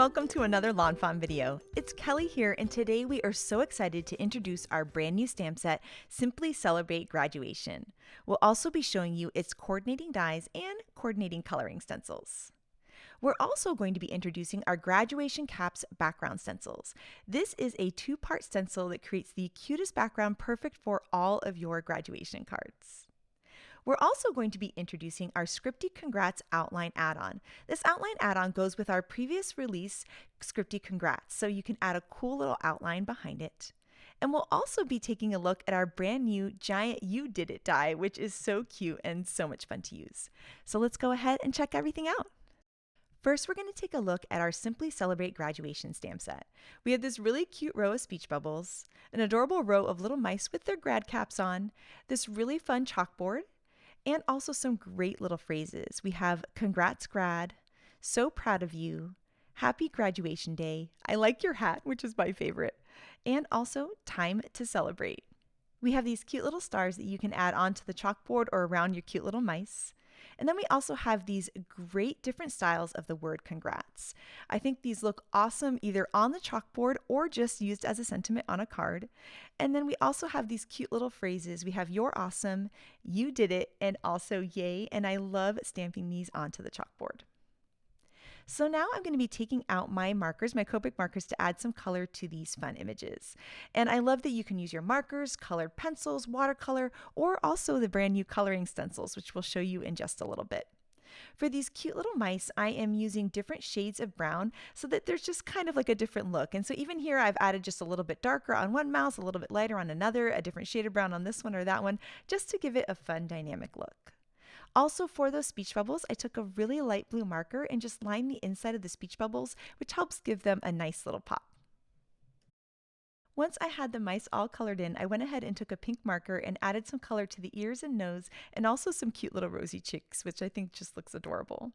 welcome to another lawnfawn video. It's Kelly here, and today we are so excited to introduce our brand new stamp set, Simply Celebrate Graduation. We'll also be showing you its coordinating dies and coordinating coloring stencils. We're also going to be introducing our Graduation Caps Background Stencils. This is a two-part stencil that creates the cutest background perfect for all of your graduation cards. We're also going to be introducing our Scripty Congrats Outline Add-on. This outline add-on goes with our previous release, Scripty Congrats, so you can add a cool little outline behind it. And we'll also be taking a look at our brand new giant You Did It die, which is so cute and so much fun to use. So let's go ahead and check everything out. First, we're going to take a look at our Simply Celebrate Graduation stamp set. We have this really cute row of speech bubbles, an adorable row of little mice with their grad caps on, this really fun chalkboard, and also some great little phrases. We have congrats grad, so proud of you, happy graduation day, I like your hat, which is my favorite, and also time to celebrate. We have these cute little stars that you can add onto the chalkboard or around your cute little mice. And then we also have these great different styles of the word congrats. I think these look awesome either on the chalkboard or just used as a sentiment on a card. And then we also have these cute little phrases. We have you're awesome, you did it, and also yay. And I love stamping these onto the chalkboard. So now I'm going to be taking out my markers, my Copic markers, to add some color to these fun images. And I love that you can use your markers, colored pencils, watercolor, or also the brand new coloring stencils, which we'll show you in just a little bit. For these cute little mice, I am using different shades of brown so that there's just kind of like a different look. And so even here, I've added just a little bit darker on one mouse, a little bit lighter on another, a different shade of brown on this one or that one, just to give it a fun dynamic look. Also, for those speech bubbles, I took a really light blue marker and just lined the inside of the speech bubbles, which helps give them a nice little pop. Once I had the mice all colored in, I went ahead and took a pink marker and added some color to the ears and nose, and also some cute little rosy cheeks, which I think just looks adorable.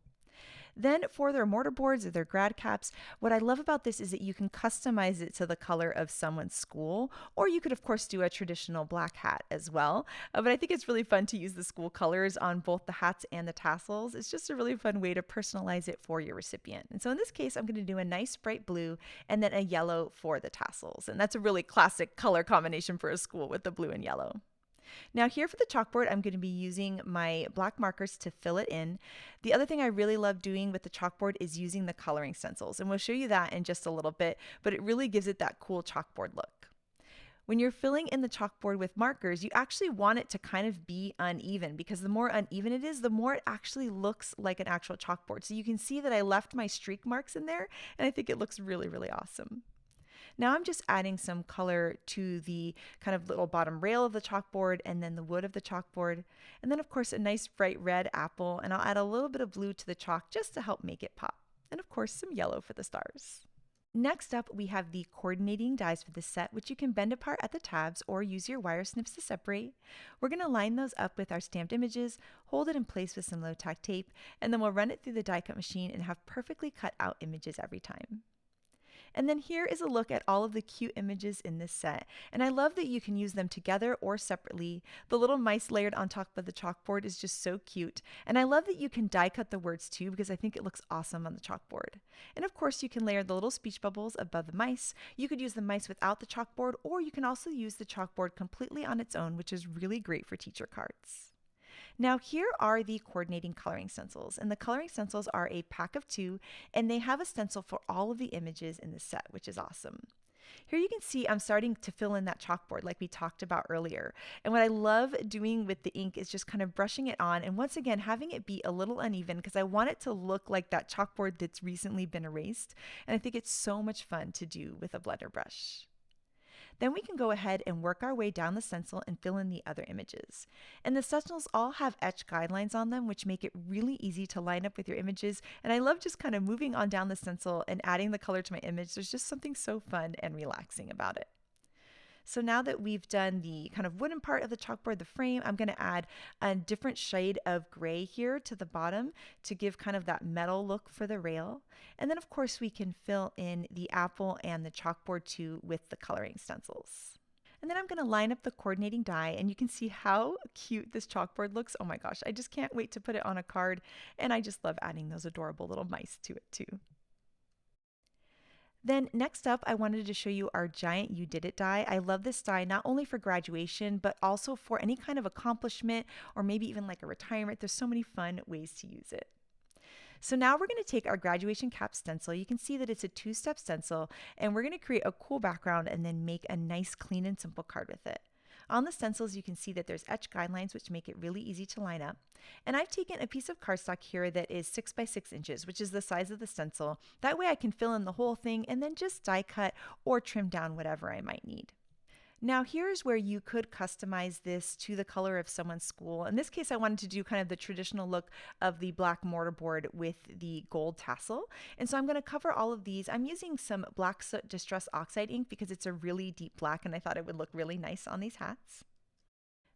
Then for their mortar boards or their grad caps, what I love about this is that you can customize it to the color of someone's school, or you could of course do a traditional black hat as well. But I think it's really fun to use the school colors on both the hats and the tassels. It's just a really fun way to personalize it for your recipient. And so in this case, I'm going to do a nice bright blue and then a yellow for the tassels. And that's a really classic color combination for a school with the blue and yellow. Now here for the chalkboard, I'm going to be using my black markers to fill it in. The other thing I really love doing with the chalkboard is using the coloring stencils, and we'll show you that in just a little bit, but it really gives it that cool chalkboard look. When you're filling in the chalkboard with markers, you actually want it to kind of be uneven, because the more uneven it is, the more it actually looks like an actual chalkboard. So you can see that I left my streak marks in there, and I think it looks really, really awesome. Now I'm just adding some color to the kind of little bottom rail of the chalkboard and then the wood of the chalkboard. And then of course a nice bright red apple, and I'll add a little bit of blue to the chalk just to help make it pop. And of course some yellow for the stars. Next up, we have the coordinating dies for this set, which you can bend apart at the tabs or use your wire snips to separate. We're going to line those up with our stamped images, hold it in place with some low tack tape, and then we'll run it through the die cut machine and have perfectly cut out images every time. And then here is a look at all of the cute images in this set. And I love that you can use them together or separately. The little mice layered on top of the chalkboard is just so cute. And I love that you can die cut the words too, because I think it looks awesome on the chalkboard. And of course you can layer the little speech bubbles above the mice. You could use the mice without the chalkboard, or you can also use the chalkboard completely on its own, which is really great for teacher cards. Now here are the coordinating coloring stencils, and the coloring stencils are a pack of 2, and they have a stencil for all of the images in the set, which is awesome. Here you can see I'm starting to fill in that chalkboard like we talked about earlier. And what I love doing with the ink is just kind of brushing it on, and once again having it be a little uneven because I want it to look like that chalkboard that's recently been erased. And I think it's so much fun to do with a blender brush. Then we can go ahead and work our way down the stencil and fill in the other images. And the stencils all have etched guidelines on them, which make it really easy to line up with your images. And I love just kind of moving on down the stencil and adding the color to my image. There's just something so fun and relaxing about it. So now that we've done the kind of wooden part of the chalkboard, the frame, I'm going to add a different shade of gray here to the bottom to give kind of that metal look for the rail. And then of course we can fill in the apple and the chalkboard too with the coloring stencils. And then I'm going to line up the coordinating die, and you can see how cute this chalkboard looks. Oh my gosh, I just can't wait to put it on a card, and I just love adding those adorable little mice to it too. Then next up, I wanted to show you our giant You Did It die. I love this die not only for graduation, but also for any kind of accomplishment or maybe even like a retirement. There's so many fun ways to use it. So now we're going to take our graduation cap stencil. You can see that it's a two-step stencil, and we're going to create a cool background and then make a nice, clean, and simple card with it. On the stencils, you can see that there's etch guidelines, which make it really easy to line up. And I've taken a piece of cardstock here that is 6 by 6 inches, which is the size of the stencil. That way I can fill in the whole thing and then just die cut or trim down whatever I might need. Now here's where you could customize this to the color of someone's school. In this case, I wanted to do kind of the traditional look of the black mortarboard with the gold tassel. And so I'm going to cover all of these. I'm using some Black Soot Distress Oxide ink because it's a really deep black and I thought it would look really nice on these hats.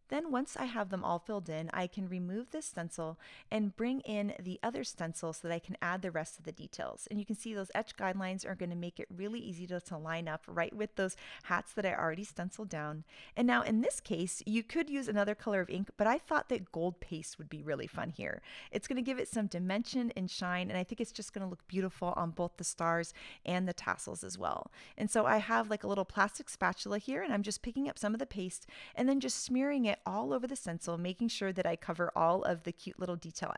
Then once I have them all filled in, I can remove this stencil and bring in the other stencil so that I can add the rest of the details. And you can see those etch guidelines are going to make it really easy to line up right with those hats that I already stenciled down. And now in this case, you could use another color of ink, but I thought that gold paste would be really fun here. It's going to give it some dimension and shine, and I think it's just going to look beautiful on both the stars and the tassels as well. And so I have like a little plastic spatula here, and I'm just picking up some of the paste and then just smearing it all over the stencil, making sure that I cover all of the cute little detail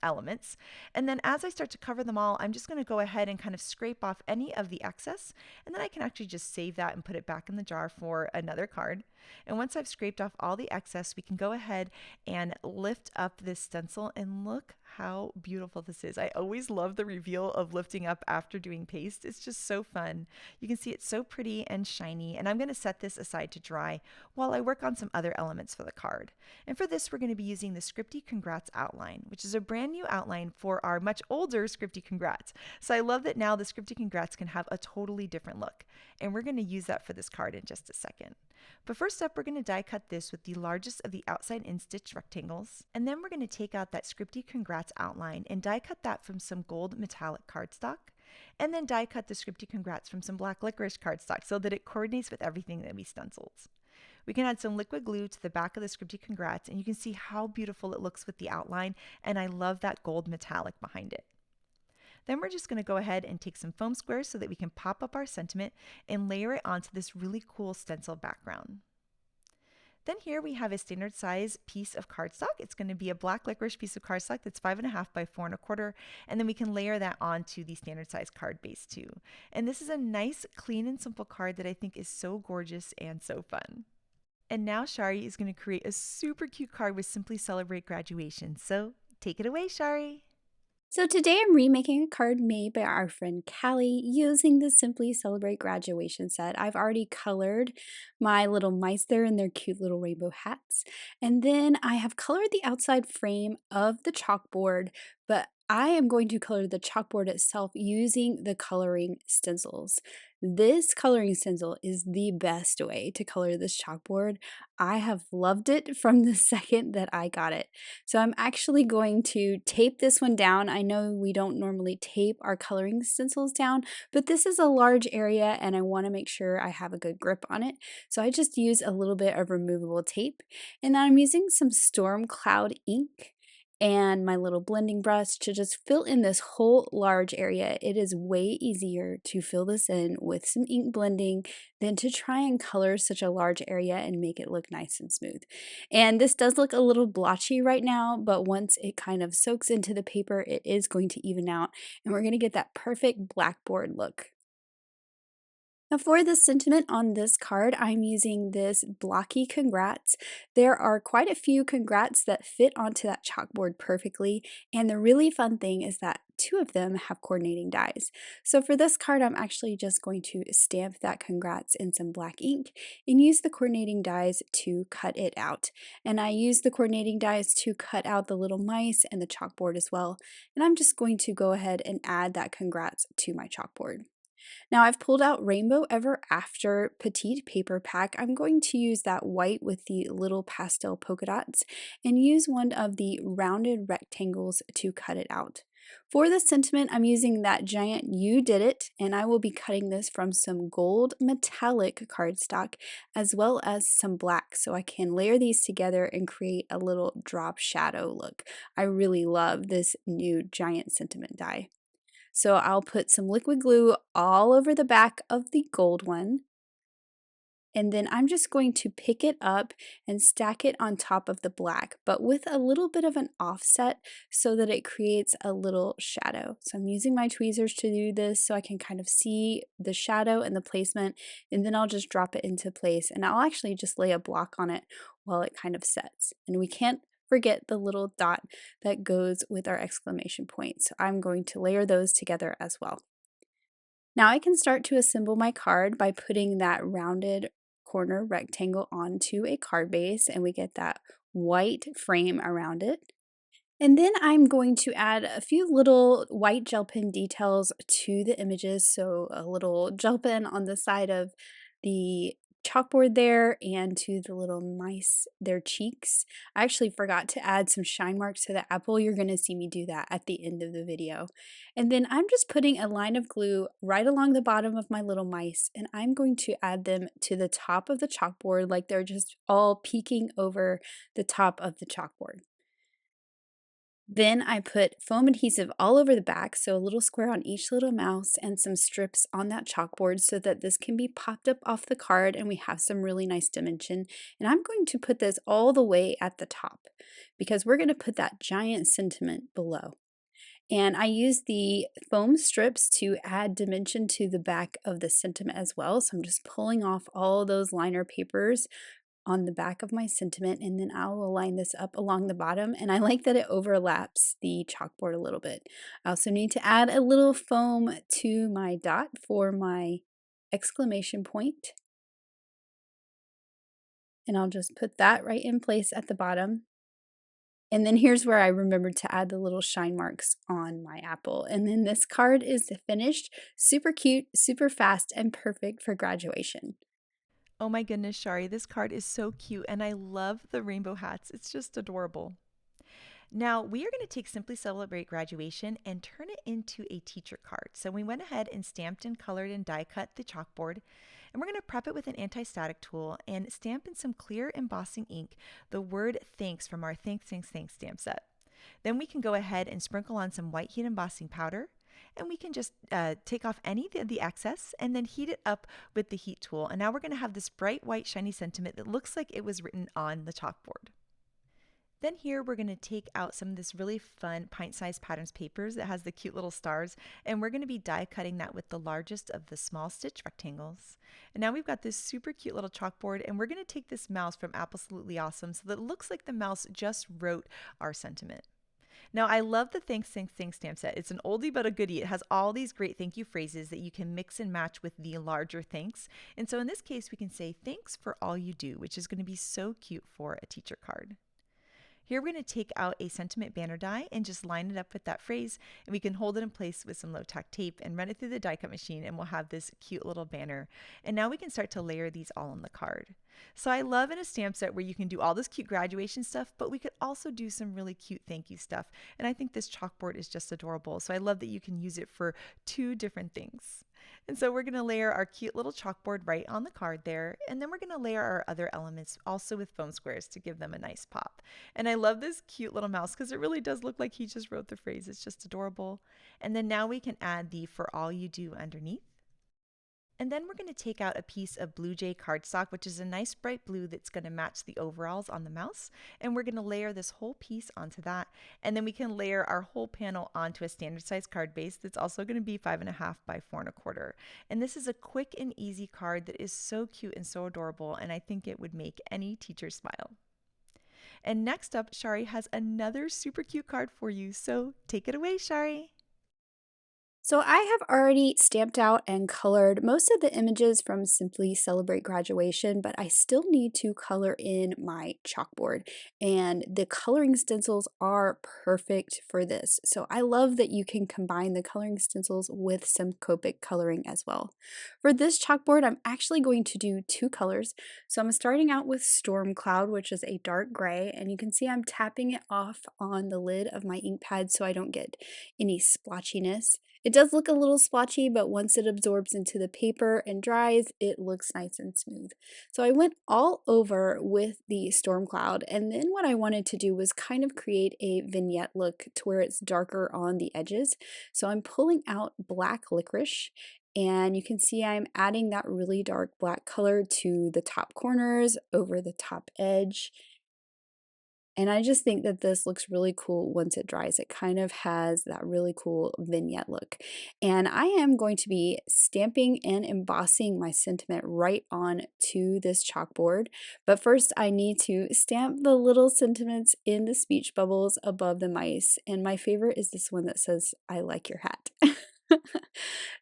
elements. And then as I start to cover them all, I'm just going to go ahead and kind of scrape off any of the excess, and then I can actually just save that and put it back in the jar for another card. And once I've scraped off all the excess, we can go ahead and lift up this stencil, and look how beautiful this is. I always love the reveal of lifting up after doing paste. It's just so fun. You can see it's so pretty and shiny, and I'm going to set this aside to dry while I work on some other elements for the card. And for this, we're going to be using the Scripty Congrats outline, which is a brand new outline for our much older Scripty Congrats. So I love that now the Scripty Congrats can have a totally different look, and we're going to use that for this card in just a second. But first up, we're going to die cut this with the largest of the outside in stitch rectangles, and then we're going to take out that Scripty Congrats outline and die cut that from some gold metallic cardstock, and then die cut the Scripty Congrats from some black licorice cardstock so that it coordinates with everything that we stenciled. We can add some liquid glue to the back of the Scripty Congrats, and you can see how beautiful it looks with the outline, and I love that gold metallic behind it. Then we're just going to go ahead and take some foam squares so that we can pop up our sentiment and layer it onto this really cool stencil background. Then here we have a standard size piece of cardstock. It's going to be a black licorice piece of cardstock that's 5.5 by 4.25, and then we can layer that onto the standard size card base too. And this is a nice, clean and simple card that I think is so gorgeous and so fun. And now Shari is going to create a super cute card with Simply Celebrate Graduation. So take it away, Shari. So today I'm remaking a card made by our friend Kelly using the Simply Celebrate Graduation set. I've already colored my little mice there in their cute little rainbow hats. And then I have colored the outside frame of the chalkboard, but I am going to color the chalkboard itself using the coloring stencils. This coloring stencil is the best way to color this chalkboard. I have loved it from the second that I got it. So I'm actually going to tape this one down. I know we don't normally tape our coloring stencils down, but this is a large area and I want to make sure I have a good grip on it. So I just use a little bit of removable tape, and then I'm using some Storm Cloud ink and my little blending brush to just fill in this whole large area. It is way easier to fill this in with some ink blending than to try and color such a large area and make it look nice and smooth. And this does look a little blotchy right now, but once it kind of soaks into the paper, it is going to even out, and we're going to get that perfect blackboard look. Now for the sentiment on this card, I'm using this blocky congrats. There are quite a few congrats that fit onto that chalkboard perfectly, and the really fun thing is that two of them have coordinating dies. So for this card, I'm actually just going to stamp that congrats in some black ink and use the coordinating dies to cut it out. And I use the coordinating dies to cut out the little mice and the chalkboard as well. And I'm just going to go ahead and add that congrats to my chalkboard. Now I've pulled out Rainbow Ever After Petite paper pack. I'm going to use that white with the little pastel polka dots and use one of the rounded rectangles to cut it out. For the sentiment, I'm using that giant You Did It, and I will be cutting this from some gold metallic cardstock as well as some black, so I can layer these together and create a little drop shadow look. I really love this new giant sentiment die. So I'll put some liquid glue all over the back of the gold one. And then I'm just going to pick it up and stack it on top of the black, but with a little bit of an offset so that it creates a little shadow. So I'm using my tweezers to do this so I can kind of see the shadow and the placement, and then I'll just drop it into place, and I'll actually just lay a block on it while it kind of sets. And we can't forget the little dot that goes with our exclamation point. So I'm going to layer those together as well. Now I can start to assemble my card by putting that rounded corner rectangle onto a card base, and we get that white frame around it. And then I'm going to add a few little white gel pen details to the images. So a little gel pen on the side of the chalkboard there, and to the little mice, their cheeks. I actually forgot to add some shine marks to the apple. You're going to see me do that at the end of the video. And then I'm just putting a line of glue right along the bottom of my little mice, and I'm going to add them to the top of the chalkboard like they're just all peeking over the top of the chalkboard. Then I put foam adhesive all over the back, so a little square on each little mouse and some strips on that chalkboard so that this can be popped up off the card and we have some really nice dimension. And I'm going to put this all the way at the top because we're going to put that giant sentiment below. And I use the foam strips to add dimension to the back of the sentiment as well. So I'm just pulling off all those liner papers on the back of my sentiment, and then I'll align this up along the bottom, and I like that it overlaps the chalkboard a little bit. I also need to add a little foam to my dot for my exclamation point, and I'll just put that right in place at the bottom. And then here's where I remembered to add the little shine marks on my apple. And then this card is finished. Super cute, super fast, and perfect for graduation. Oh my goodness, Shari, this card is so cute and I love the rainbow hats. It's just adorable. Now, we are going to take Simply Celebrate Graduation and turn it into a teacher card. So we went ahead and stamped and colored and die cut the chalkboard. And we're going to prep it with an anti-static tool and stamp in some clear embossing ink the word thanks from our Thanks, Thanks, Thanks stamp set. Then we can go ahead and sprinkle on some white heat embossing powder. And we can just take off any of the excess and then heat it up with the heat tool. And now we're going to have this bright white shiny sentiment that looks like it was written on the chalkboard. Then here we're going to take out some of this really fun pint-sized patterns papers that has the cute little stars, and we're going to be die cutting that with the largest of the small stitch rectangles. And now we've got this super cute little chalkboard, and we're going to take this mouse from Absolutely Awesome so that it looks like the mouse just wrote our sentiment. Now, I love the Thanks, Thanks, Thanks stamp set. It's an oldie but a goodie. It has all these great thank you phrases that you can mix and match with the larger thanks. And so in this case, we can say thanks for all you do, which is going to be so cute for a teacher card. Here we're going to take out a sentiment banner die and just line it up with that phrase, and we can hold it in place with some low tack tape and run it through the die cut machine, and we'll have this cute little banner. And now we can start to layer these all on the card. So I love in a stamp set where you can do all this cute graduation stuff, but we could also do some really cute thank you stuff. And I think this chalkboard is just adorable. So I love that you can use it for two different things. And so we're going to layer our cute little chalkboard right on the card there, and then we're going to layer our other elements also with foam squares to give them a nice pop. And I love this cute little mouse because it really does look like he just wrote the phrase. It's just adorable. And then now we can add the for all you do underneath. And then we're going to take out a piece of Blue Jay cardstock, which is a nice bright blue that's going to match the overalls on the mouse. And we're going to layer this whole piece onto that. And then we can layer our whole panel onto a standard size card base that's also going to be 5.5 by 4.25. And this is a quick and easy card that is so cute and so adorable. And I think it would make any teacher smile. And next up, Shari has another super cute card for you. So take it away, Shari. So I have already stamped out and colored most of the images from Simply Celebrate Graduation, but I still need to color in my chalkboard. And the coloring stencils are perfect for this. So I love that you can combine the coloring stencils with some Copic coloring as well. For this chalkboard, I'm actually going to do two colors. So I'm starting out with Storm Cloud, which is a dark gray, and you can see I'm tapping it off on the lid of my ink pad so I don't get any splotchiness. It does look a little splotchy, but once it absorbs into the paper and dries, it looks nice and smooth. So I went all over with the storm cloud, and then what I wanted to do was kind of create a vignette look to where it's darker on the edges. So I'm pulling out black licorice, and you can see I'm adding that really dark black color to the top corners, over the top edge, and I just think that this looks really cool once it dries. It kind of has that really cool vignette look. And I am going to be stamping and embossing my sentiment right on to this chalkboard. But first I need to stamp the little sentiments in the speech bubbles above the mice. And my favorite is this one that says, "I like your hat."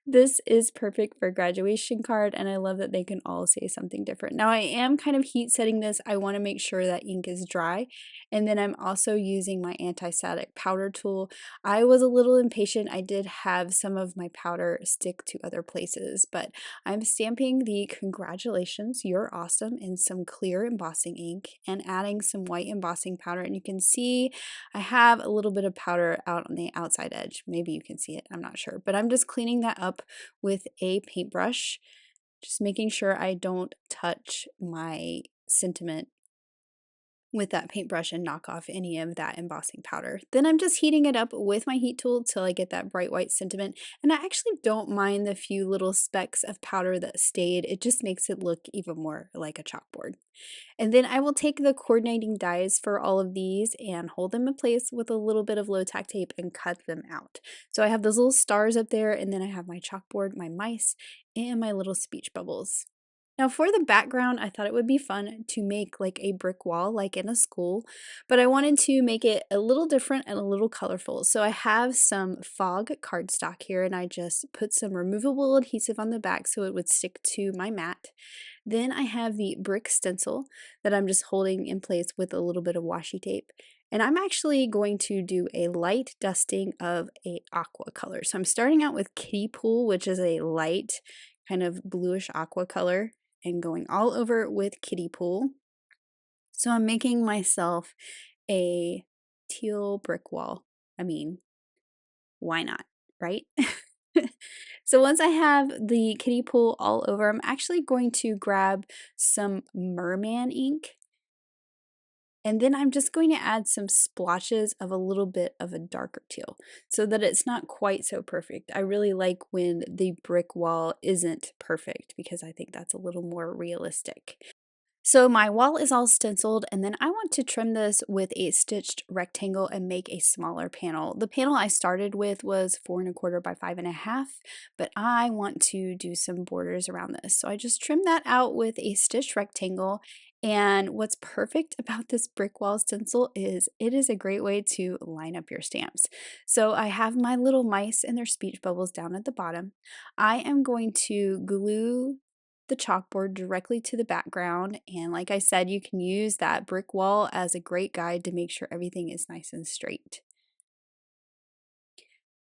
This is perfect for a graduation card, and I love that they can all say something different. Now I am kind of heat setting this. I want to make sure that ink is dry, and then I'm also using my anti-static powder tool. I was a little impatient. I did have some of my powder stick to other places, but I'm stamping the "Congratulations, you're awesome" in some clear embossing ink and adding some white embossing powder, and you can see I have a little bit of powder out on the outside edge. Maybe you can see it, I'm not sure, but I'm just cleaning that up with a paintbrush, just making sure I don't touch my sentiment with that paintbrush and knock off any of that embossing powder. Then I'm just heating it up with my heat tool till I get that bright white sentiment, and I actually don't mind the few little specks of powder that stayed. It just makes it look even more like a chalkboard. And then I will take the coordinating dies for all of these and hold them in place with a little bit of low tack tape and cut them out. So I have those little stars up there, and then I have my chalkboard, my mice, and my little speech bubbles. Now for the background, I thought it would be fun to make like a brick wall like in a school, but I wanted to make it a little different and a little colorful. So I have some fog cardstock here, and I just put some removable adhesive on the back so it would stick to my mat. Then I have the brick stencil that I'm just holding in place with a little bit of washi tape. And I'm actually going to do a light dusting of a aqua color. So I'm starting out with Kiddie Pool, which is a light kind of bluish aqua color, and going all over with Kiddie Pool. So I'm making myself a teal brick wall. I mean, why not, right? So once I have the Kiddie Pool all over, I'm actually going to grab some merman ink, and then I'm just going to add some splotches of a little bit of a darker teal so that it's not quite so perfect. I really like when the brick wall isn't perfect because I think that's a little more realistic. So my wall is all stenciled, and then I want to trim this with a stitched rectangle and make a smaller panel. The panel I started with was 4¼ by 5½, but I want to do some borders around this. So I just trimmed that out with a stitched rectangle. And what's perfect about this brick wall stencil is it is a great way to line up your stamps. So I have my little mice and their speech bubbles down at the bottom. I am going to glue the chalkboard directly to the background, and like I said, you can use that brick wall as a great guide to make sure everything is nice and straight.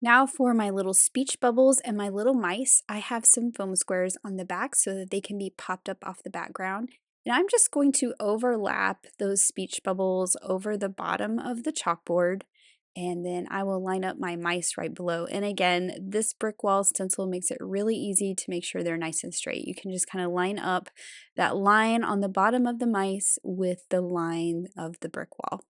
Now for my little speech bubbles and my little mice, I have some foam squares on the back so that they can be popped up off the background. And I'm just going to overlap those speech bubbles over the bottom of the chalkboard, and then I will line up my mice right below. And again, this brick wall stencil makes it really easy to make sure they're nice and straight. You can just kind of line up that line on the bottom of the mice with the line of the brick wall.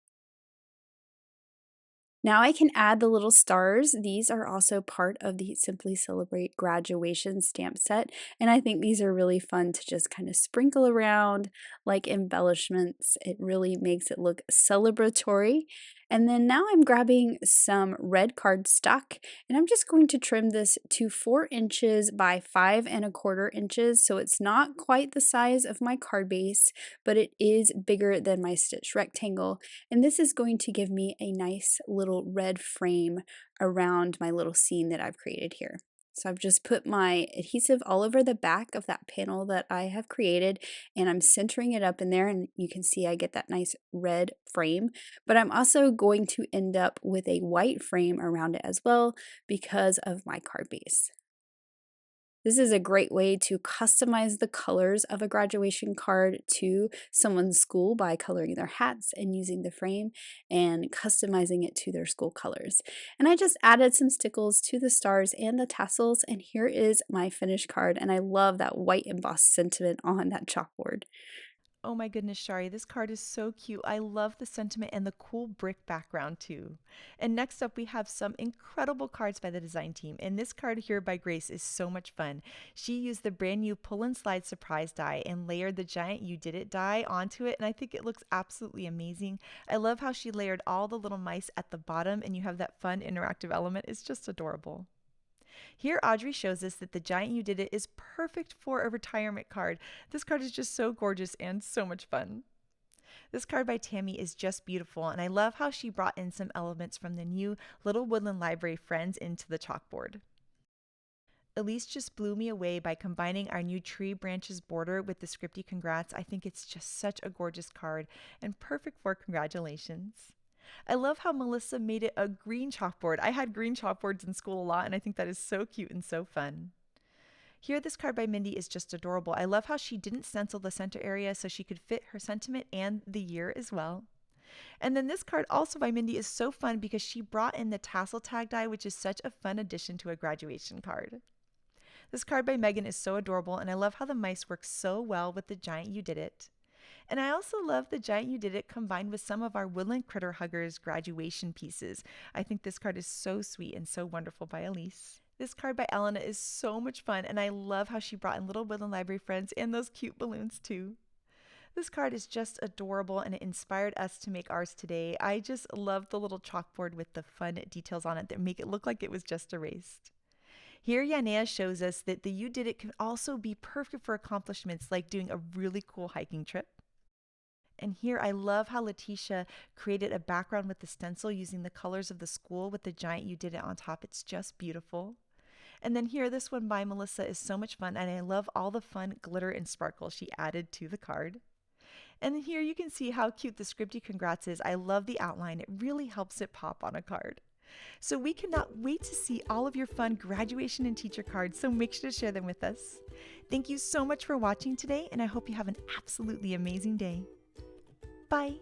Now I can add the little stars. These are also part of the Simply Celebrate graduation stamp set, and I think these are really fun to just kind of sprinkle around like embellishments. It really makes it look celebratory. And then now I'm grabbing some red cardstock, and I'm just going to trim this to 4 inches by 5¼ inches, so it's not quite the size of my card base, but it is bigger than my stitch rectangle. And this is going to give me a nice little red frame around my little scene that I've created here. So I've just put my adhesive all over the back of that panel that I have created, and I'm centering it up in there, and you can see I get that nice red frame. But I'm also going to end up with a white frame around it as well because of my card base. This is a great way to customize the colors of a graduation card to someone's school by coloring their hats and using the frame and customizing it to their school colors. And I just added some stickles to the stars and the tassels, and here is my finished card, and I love that white embossed sentiment on that chalkboard. Oh my goodness, Shari, this card is so cute. I love the sentiment and the cool brick background too. And next up, we have some incredible cards by the design team. And this card here by Grace is so much fun. She used the brand new pull and slide surprise die and layered the giant You Did It die onto it. And I think it looks absolutely amazing. I love how she layered all the little mice at the bottom and you have that fun interactive element. It's just adorable. Here, Audrey shows us that the giant You Did It is perfect for a retirement card. This card is just so gorgeous and so much fun. This card by Tammy is just beautiful, and I love how she brought in some elements from the new Little Woodland Library Friends into the chalkboard. Elise just blew me away by combining our new tree branches border with the Scripty Congrats. I think it's just such a gorgeous card and perfect for congratulations. I love how Melissa made it a green chalkboard. I had green chalkboards in school a lot, and I think that is so cute and so fun. Here, this card by Mindy is just adorable. I love how she didn't stencil the center area so she could fit her sentiment and the year as well. And then this card also by Mindy is so fun because she brought in the tassel tag die, which is such a fun addition to a graduation card. This card by Megan is so adorable, and I love how the mice work so well with the giant You Did It. And I also love the giant You Did It combined with some of our Woodland Critter Huggers graduation pieces. I think this card is so sweet and so wonderful by Elise. This card by Elena is so much fun, and I love how she brought in Little Woodland Library Friends and those cute balloons too. This card is just adorable, and it inspired us to make ours today. I just love the little chalkboard with the fun details on it that make it look like it was just erased. Here, Yanea shows us that the You Did It can also be perfect for accomplishments like doing a really cool hiking trip. And here I love how Letitia created a background with the stencil using the colors of the school with the giant You Did It on top. It's just beautiful. And then here, this one by Melissa is so much fun, and I love all the fun glitter and sparkle she added to the card. And here you can see how cute the Scripty Congrats is. I love the outline. It really helps it pop on a card. So we cannot wait to see all of your fun graduation and teacher cards, so make sure to share them with us. Thank you so much for watching today, and I hope you have an absolutely amazing day. Bye.